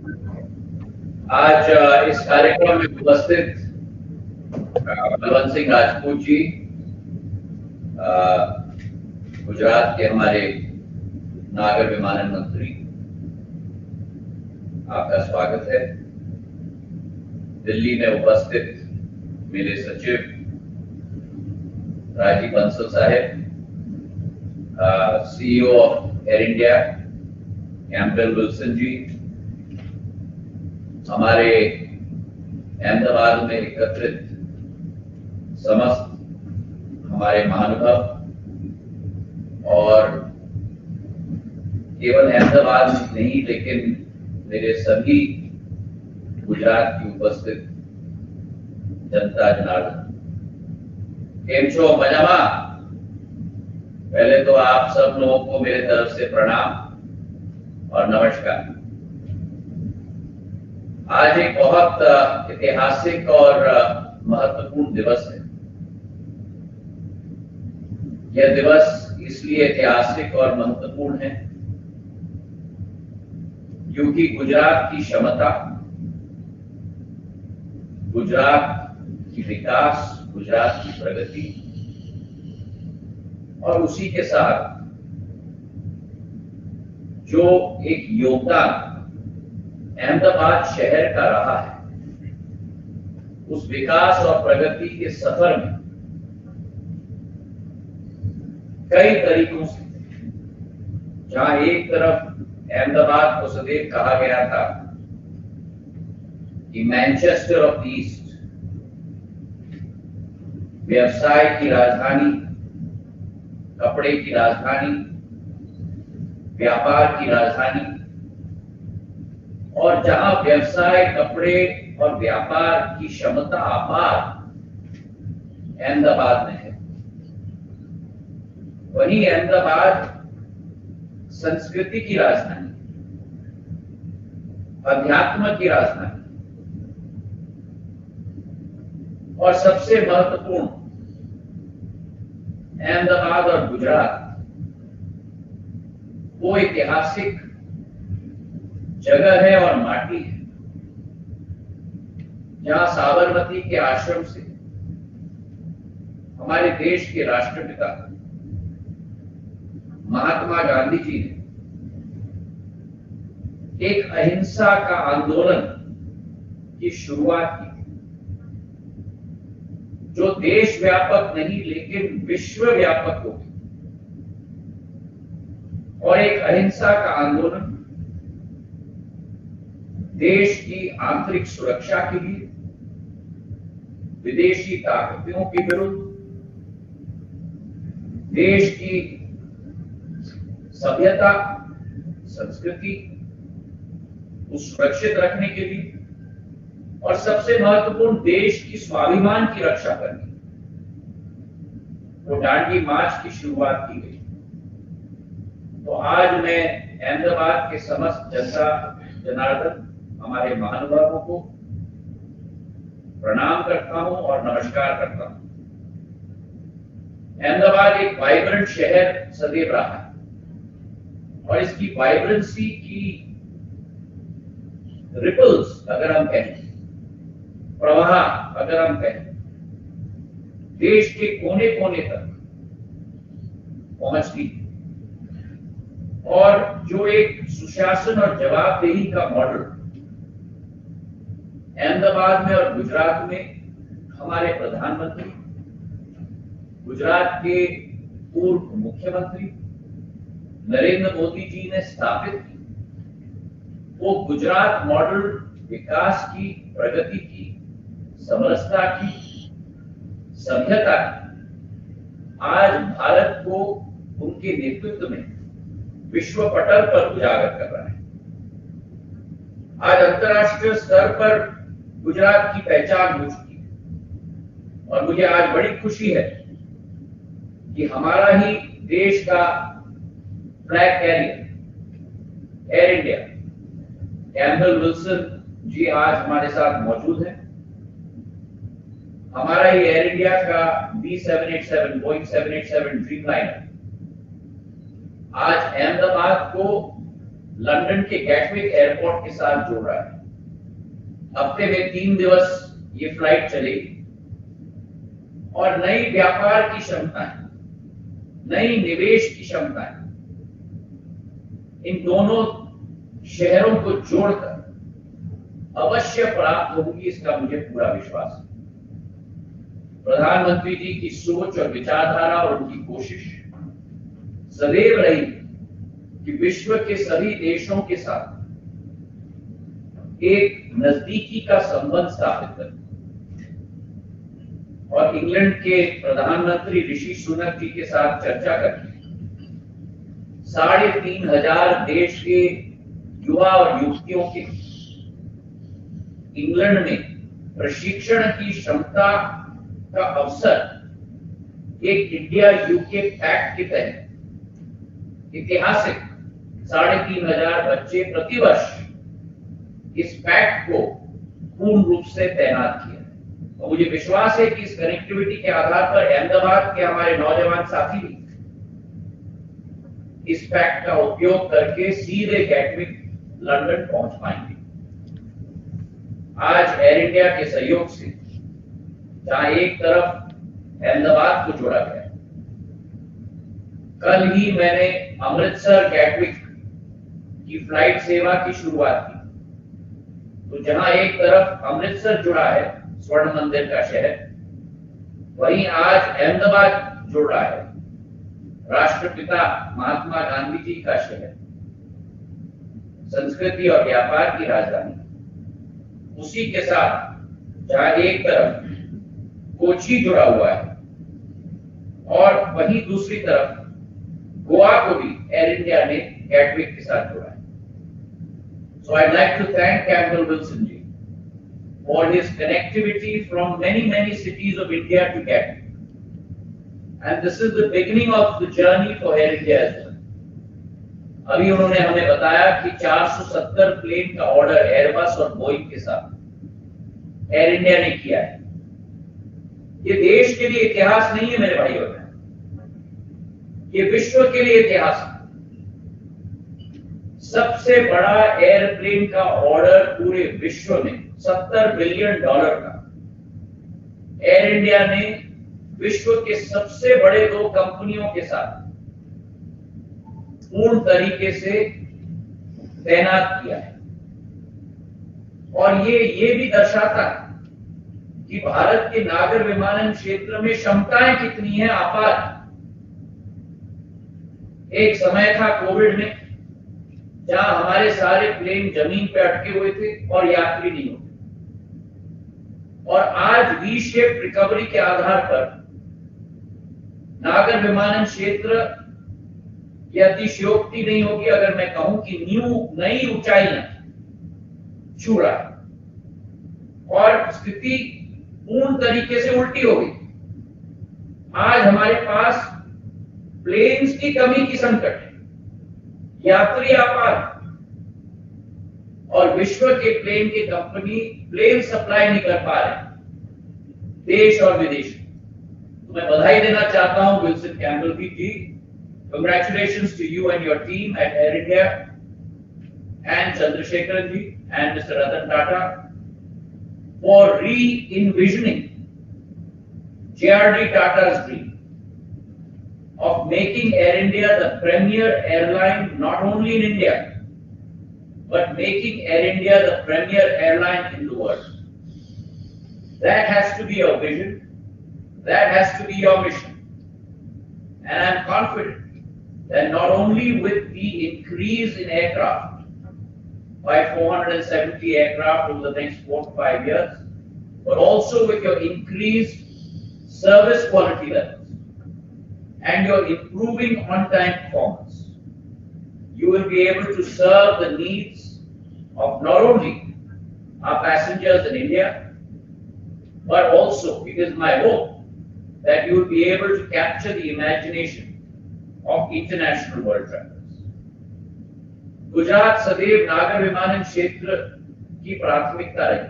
आज इस कार्यक्रम में उपस्थित बलवंत सिंह राजपूत जी, गुजरात के हमारे नागर विमानन मंत्री, आपका स्वागत है। दिल्ली में उपस्थित मेरे सचिव राजीव बंसल साहब, CEO of Air India Campbell Wilson ji, हमारे अहमदाबाद में एकत्रित समस्त हमारे महानुभाव और केवल अहमदाबाद नहीं लेकिन मेरे सभी गुजरात की उपस्थित जनता जनार्दन, केम छो मजामा। पहले तो आप सब लोगों को मेरे तरफ से प्रणाम और नमस्कार। आज एक बहुत ऐतिहासिक और महत्वपूर्ण दिवस है। यह दिवस इसलिए ऐतिहासिक और महत्वपूर्ण है क्योंकि गुजरात की क्षमता, गुजरात की विकास, गुजरात की प्रगति और उसी के साथ जो एक योगदान अहमदाबाद शहर का रहा है, उस विकास और प्रगति के सफर में कई तरीकों से, जहां एक तरफ अहमदाबाद को सदैव कहा गया था कि मैनचेस्टर ऑफ ईस्ट, व्यवसाय की राजधानी, कपड़े की राजधानी, व्यापार की राजधानी, और जहां व्यवसाय, कपड़े और व्यापार की क्षमता अपार अहमदाबाद में है, वहीं अहमदाबाद संस्कृति की राजधानी, अध्यात्म की राजधानी और सबसे महत्वपूर्ण, अहमदाबाद और गुजरात वो ऐतिहासिक जगह है और माटी है जहां साबरमती के आश्रम से हमारे देश के राष्ट्रपिता महात्मा गांधी जी ने एक अहिंसा का आंदोलन की शुरुआत की, जो देश व्यापक नहीं लेकिन विश्व व्यापक हो गई। और एक अहिंसा का आंदोलन देश की आंतरिक सुरक्षा के लिए, विदेशी ताकतों के विरुद्ध, देश की सभ्यता, संस्कृति को सुरक्षित रखने के लिए, और सबसे महत्वपूर्ण देश की स्वाभिमान की रक्षा करनी, वो दांडी मार्च की शुरुआत की गई। तो आज मैं अहमदाबाद के समस्त जनता जनार्दन, हमारे महानुभावों को प्रणाम करता हूं और नमस्कार करता हूं। अहमदाबाद एक वाइब्रेंट शहर सदैव रहा है और इसकी वाइब्रेंसी की रिपल्स अगर हम कहें, प्रवाह अगर हम कहें, देश के कोने कोने तक पहुंचती है। और जो एक सुशासन और जवाबदेही का मॉडल अहमदाबाद में और गुजरात में हमारे प्रधानमंत्री, गुजरात के पूर्व मुख्यमंत्री नरेंद्र मोदी जी ने स्थापित की, वो गुजरात मॉडल विकास की, प्रगति की, समरसता की, सभ्यता की, आज भारत को उनके नेतृत्व में विश्व पटल पर उजागर कर रहा है। आज अंतर्राष्ट्रीय स्तर पर गुजरात की पहचान हो चुकी है और मुझे आज बड़ी खुशी है कि हमारा ही देश का flag carrier Air India Campbell Wilson ji आज हमारे साथ मौजूद हैं। हमारा ही एयर इंडिया का B787 बोइंग 787 ड्रीमलाइनर आज अहमदाबाद को लंदन के गैटविक एयरपोर्ट के साथ जोड़ रहा है। हफ्ते में 3 दिवस ये फ्लाइट चलेगी और नई व्यापार की क्षमताएं, नई निवेश की क्षमताएं इन दोनों शहरों को जोड़कर अवश्य प्राप्त होगी, इसका मुझे पूरा विश्वास है। प्रधानमंत्री जी की सोच और विचारधारा और उनकी कोशिश सदैव रही कि विश्व के सभी देशों के साथ एक नजदीकी का संबंध स्थापित करें। और इंग्लैंड के प्रधानमंत्री ऋषि सुनक जी के साथ चर्चा करके 3,500 देश के युवा और युवतियों के इंग्लैंड में प्रशिक्षण की क्षमता का अवसर एक इंडिया यूके पैक्ट के तहत ऐतिहासिक 3,500 बच्चे प्रतिवर्ष इस पैक्ट को पूर्ण रूप से तैनात किया है। और मुझे विश्वास है कि इस कनेक्टिविटी के आधार पर अहमदाबाद के हमारे नौजवान साथी भी इस पैक्ट का उपयोग करके सीधे गैटविक लंदन पहुंच पाएंगे। आज एयर इंडिया के सहयोग से जहां एक तरफ अहमदाबाद को जोड़ा गया, कल ही मैंने अमृतसर गैटविक की फ्लाइट सेवा की शुरुआत की। तो जहां एक तरफ अमृतसर जुड़ा है, स्वर्ण मंदिर का शहर, वहीं आज अहमदाबाद जुड़ रहा है, राष्ट्रपिता महात्मा गांधी जी का शहर, संस्कृति और व्यापार की राजधानी। उसी के साथ जहां एक तरफ कोची जुड़ा हुआ है और वहीं दूसरी तरफ गोवा को भी एयर इंडिया ने गैटविक के साथ जोड़ा है। So I'd like to thank Campbell Wilson ji for his connectivity from many cities of India to Gatwick. And this is the beginning of the journey for Air India as well. अभी उन्होंने हमें बताया कि 470 plane का order Airbus और Boeing के साथ air India ने किया है। ये देश के लिए इतिहास नहीं है मेरे भाई और बहन, ये विश्व के लिए इतिहास है। सबसे बड़ा एयरप्लेन का ऑर्डर पूरे विश्व में $70 बिलियन का एयर इंडिया ने विश्व के सबसे बड़े 2 कंपनियों के साथ पूर्ण तरीके से तैनात किया है। और ये भी दर्शाता है कि भारत के नागर विमानन क्षेत्र में क्षमताएं कितनी है, आपार। एक समय था कोविड में जहां हमारे सारे प्लेन जमीन पे अटके हुए थे और यात्री नहीं होते, और आज वी शेप रिकवरी के आधार पर नागर विमानन क्षेत्र, यह अतिशयोक्ति नहीं होगी अगर मैं कहूं कि नई ऊंचाइयां छू रहा है और स्थिति पूर्ण तरीके से उल्टी हो गई। आज हमारे पास प्लेन्स की कमी की संकट है, यात्री आपात, और विश्व के प्लेन की कंपनी प्लेन सप्लाई नहीं कर पा रहे देश और विदेश में। तो मैं बधाई देना चाहता हूं Wilson Campbell ji. Congratulations to you and your team at Air India and Chandrasekharan ji and Mr. Ratan Tata for re-envisioning JRD Tata's dream of making Air India the premier airline not only in India but making Air India the premier airline in the world. That has to be your vision, that has to be your mission, and I'm confident that not only with the increase in aircraft by 470 aircraft over the next 4 to 5 years, but also with your increased service quality levels and your improving on-time performance, you will be able to serve the needs of not only our passengers in India, but also it is my hope that you will be able to capture the imagination of international world travelers. Gujarat सदैव नागर विमानन क्षेत्र की प्राथमिकता रही।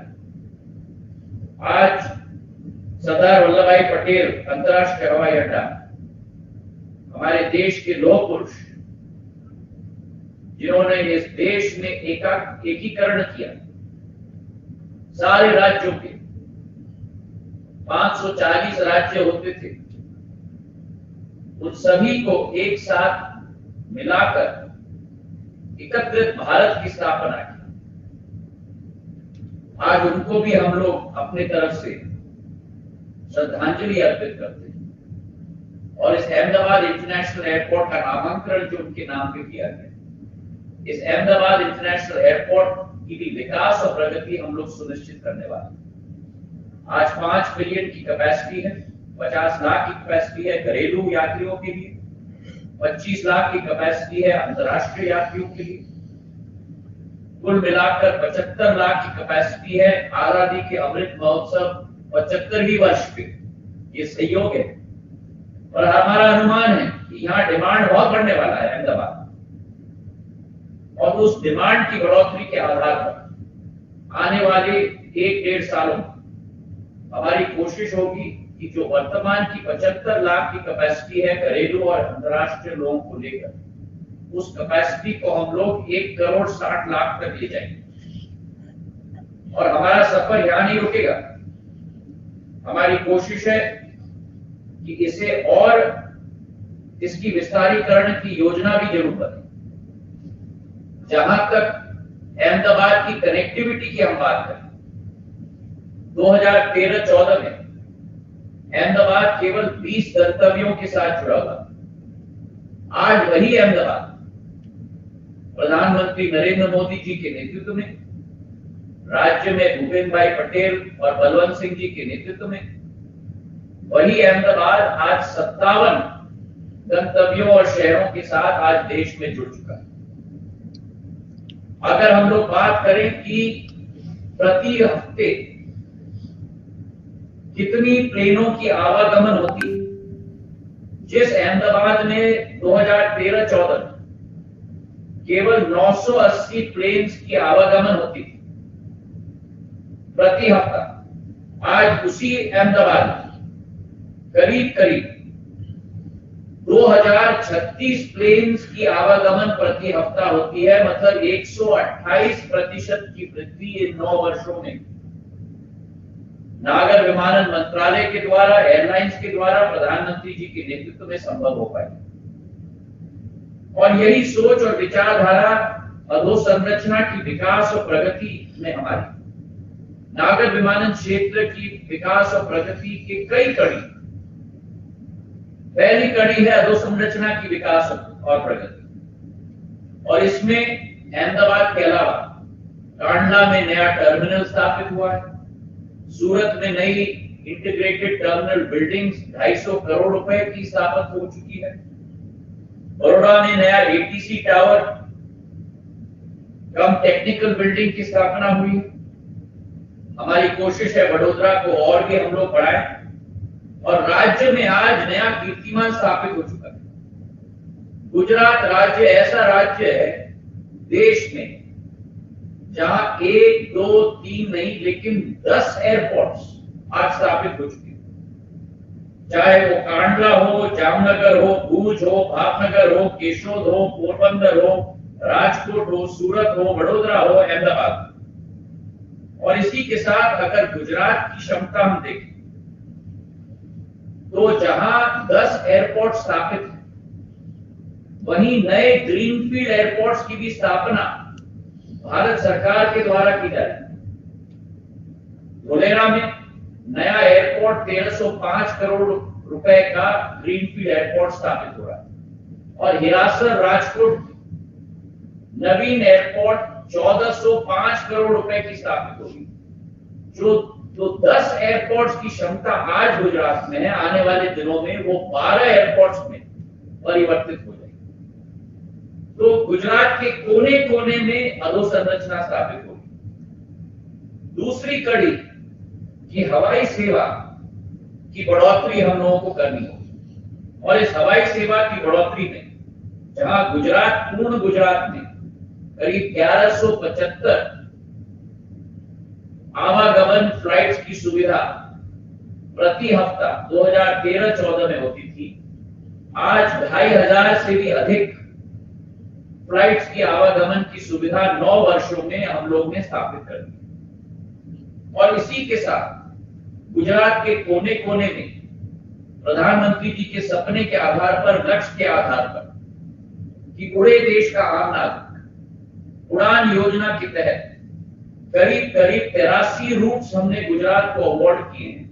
आज सरदार वल्लभ भाई पटेल अंतर्राष्ट्रीय हवाई अड्डा हमारे देश के लौह पुरुष जिन्होंने इस देश में एकीकरण किया, सारे राज्यों के 540 राज्य होते थे, उन सभी को एक साथ मिलाकर एकत्रित भारत की स्थापना की। आज उनको भी हम लोग अपने तरफ से श्रद्धांजलि अर्पित करते हैं और इस अहमदाबाद इंटरनेशनल एयरपोर्ट का नामकरण जो उनके नाम पे किया गया, इस अहमदाबाद इंटरनेशनल एयरपोर्ट की भी विकास और प्रगति हम लोग सुनिश्चित करने वाले हैं। आज 5 बिलियन की कैपेसिटी है, 50 लाख की कैपेसिटी है घरेलू यात्रियों के लिए, 25 लाख की कैपेसिटी है अंतर्राष्ट्रीय यात्रियों के लिए, कुल मिलाकर 75 लाख की कैपेसिटी है। आजादी के अमृत महोत्सव 75वीं वर्ष पे ये सहयोग है और हमारा अनुमान है कि यहाँ डिमांड बहुत बढ़ने वाला है अहमदाबाद, और उस डिमांड की बढ़ोतरी के आधार पर आने वाले 1-1.5 सालों में हमारी कोशिश होगी कि जो वर्तमान की 75 लाख की कैपेसिटी है घरेलू और अंतर्राष्ट्रीय लोगों को लेकर, उस कैपेसिटी को हम लोग 1,60,00,000 तक ले जाएंगे। और हमारा सफर यहां नहीं रुकेगा, हमारी कोशिश है कि इसे और इसकी विस्तारीकरण की योजना भी जरूर बने। जहां तक अहमदाबाद की कनेक्टिविटी की हम बात करें, 2013-14 में अहमदाबाद केवल 20 गंतव्यों के साथ जुड़ा हुआ। आज वही अहमदाबाद प्रधानमंत्री नरेंद्र मोदी जी के नेतृत्व में, राज्य में भूपेंद्र भाई पटेल और बलवंत सिंह जी के नेतृत्व में, वही अहमदाबाद आज 57 गंतव्यों और शहरों के साथ आज देश में जुड़ चुका है। अगर हम लोग बात करें कि प्रति हफ्ते कितनी ट्रेनों की आवागमन होती है, जिस अहमदाबाद में 2013-14 में केवल 980 ट्रेन की आवागमन होती थी प्रति हफ्ता, आज उसी अहमदाबाद में करीब 2036 ट्रेन की आवागमन प्रति हफ्ता होती है। मतलब 128% की वृद्धि इन 9 वर्षों में नागर विमानन मंत्रालय के द्वारा, एयरलाइंस के द्वारा, प्रधानमंत्री जी के नेतृत्व में संभव हो पाई। और यही सोच और विचारधारा अधोसंरचना की विकास और प्रगति में हमारी नागर विमानन क्षेत्र की विकास और प्रगति के कई कड़ी। पहली कड़ी है अधोसंरचना की विकास और प्रगति, और इसमें अहमदाबाद के अलावा कांडला में नया टर्मिनल स्थापित हुआ है, सूरत में नई इंटीग्रेटेड टर्मिनल बिल्डिंग्स 250 करोड़ रुपए की स्थापित हो चुकी है, बड़ौदा में नया एटीसी टावर कम टेक्निकल बिल्डिंग की स्थापना हुई है। हमारी कोशिश है वडोदरा को और भी हम लोग बढ़ाएं, और राज्य में आज नया कीर्तिमान स्थापित हो चुका है। गुजरात राज्य ऐसा राज्य है देश में जहां 1, 2, 3 नहीं लेकिन 10 एयरपोर्ट्स आज स्थापित हो चुके हैं। चाहे वो कांडला हो, जामनगर हो, भूज हो, भावनगर हो, केशोद हो, पोरबंदर हो, राजकोट हो, सूरत हो, वडोदरा हो, अहमदाबाद। और इसी के साथ अगर गुजरात की क्षमता हम देखें तो जहां 10 एयरपोर्ट स्थापित है, वहीं नए ग्रीनफील्ड एयरपोर्ट्स की भी स्थापना भारत सरकार के द्वारा की जा रही है। धोलेरा में नया एयरपोर्ट 1305 करोड़ रुपए का ग्रीनफील्ड एयरपोर्ट स्थापित हो रहा है, और हिरासर राजकोट नवीन एयरपोर्ट 1405 करोड़ रुपए की स्थापित होगी। जो तो 10 एयरपोर्ट्स की क्षमता आज गुजरात में है, आने वाले दिनों में वो 12 एयरपोर्ट्स में परिवर्तित हो जाएगी। तो गुजरात के कोने कोने में अधोसंरचना स्थापित होगी। दूसरी कड़ी की हवाई सेवा की बढ़ोतरी हम लोगों को करनी होगी, और इस हवाई सेवा की बढ़ोतरी में जहां गुजरात, पूर्ण गुजरात में करीब 1175 आवागमन फ्लाइट्स की सुविधा प्रति हफ्ता 2013-14 में होती थी, आज 2500 से भी अधिक फ्लाइट्स की आवागमन की सुविधा 9 वर्षों में हम लोग ने स्थापित कर दी। और इसी के साथ गुजरात के कोने कोने में प्रधानमंत्री जी के सपने के आधार पर, लक्ष्य के आधार पर कि पूरे देश का आम नागरिक उड़ान योजना के तहत करीब करीब 83 रूट्स हमने गुजरात को अवार्ड किए हैं,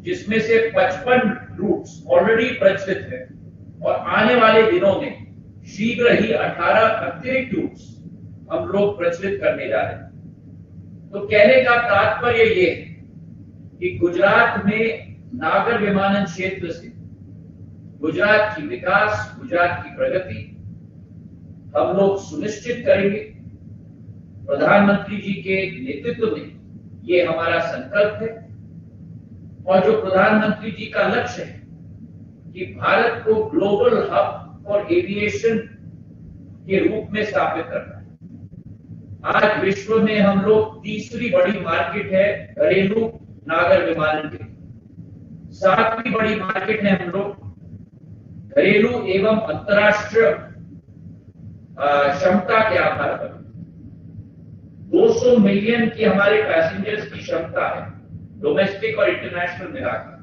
जिसमें से 55 रूट्स ऑलरेडी प्रचलित है और आने वाले दिनों में शीघ्र ही 18 अतिरिक्त रूट्स हम लोग प्रचलित करने जा रहे हैं। तो कहने का तात्पर्य ये है कि गुजरात में नागर विमानन क्षेत्र से गुजरात की विकास, गुजरात की प्रगति हम लोग सुनिश्चित करेंगे। प्रधानमंत्री जी के नेतृत्व में ये हमारा संकल्प है और जो प्रधानमंत्री जी का लक्ष्य है कि भारत को ग्लोबल हब और एविएशन के रूप में स्थापित करना है। आज विश्व में हम लोग तीसरी बड़ी मार्केट है घरेलू नागर विमानन की, 7वीं बड़ी मार्केट है हम लोग घरेलू एवं अंतरराष्ट्रीय क्षमता के आधार पर। 200 मिलियन की हमारे पैसेंजर्स की क्षमता है, डोमेस्टिक और इंटरनेशनल मिलाकर,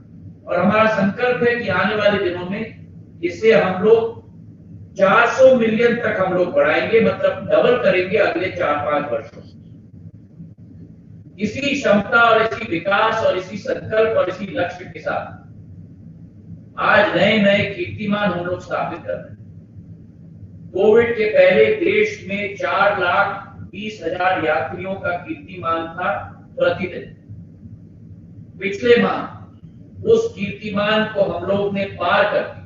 और हमारा संकल्प है कि आने वाले दिनों में इसे हम लोग 400 मिलियन तक हम लोग बढ़ाएंगे, मतलब डबल करेंगे अगले 4-5 वर्षों में। इसी क्षमता और इसी विकास और इसी संकल्प और इसी लक्ष्य के साथ आज नए नए कीर्तिमान हम लोग स्थापित कर रहे हैं। कोविड के पहले देश में 4,20,000 यात्रियों का कीर्तिमान था प्रतिदिन। पिछले माह उस कीर्तिमान को हम लोग ने पार कर दिया।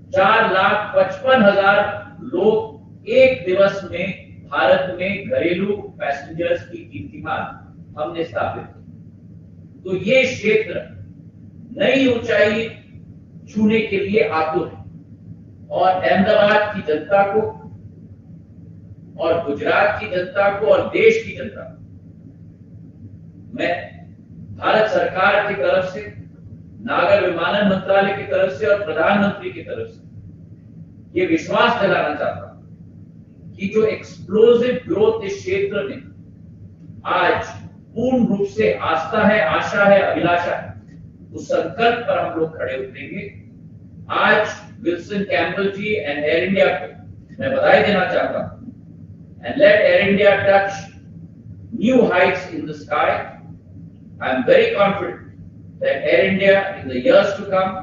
4,55,000 लोग एक दिवस में भारत में घरेलू पैसेंजर्स की कीर्तिमान हमने स्थापित की। तो ये क्षेत्र नई ऊंचाई छूने के लिए आतुर है और अहमदाबाद की जनता को और गुजरात की जनता को और देश की जनता को मैं भारत सरकार की तरफ से, नागर विमानन मंत्रालय की तरफ से और प्रधानमंत्री की तरफ से ये विश्वास दिलाना चाहता हूं कि जो एक्सप्लोसिव ग्रोथ इस क्षेत्र में आज पूर्ण रूप से आस्था है, आशा है, अभिलाषा है, उस संकल्प पर हम लोग खड़े उतरेंगे। आज Wilson Campbell ji and Air India को मैं बधाई देना चाहता हूं। And let Air India touch new heights in the sky. I am very confident that Air India in the years to come,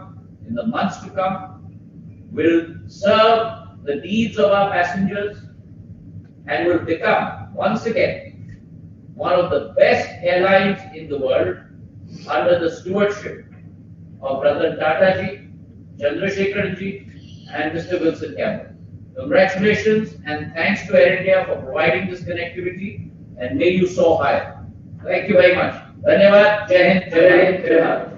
in the months to come, will serve the needs of our passengers and will become once again one of the best airlines in the world under the stewardship of Brother Tata ji, Chandrasekhar ji and Mr. Wilson Campbell. Congratulations and thanks to Air India for providing this connectivity and may you soar higher. Thank you very much. धन्यवाद। जय हिंद, जय भारत।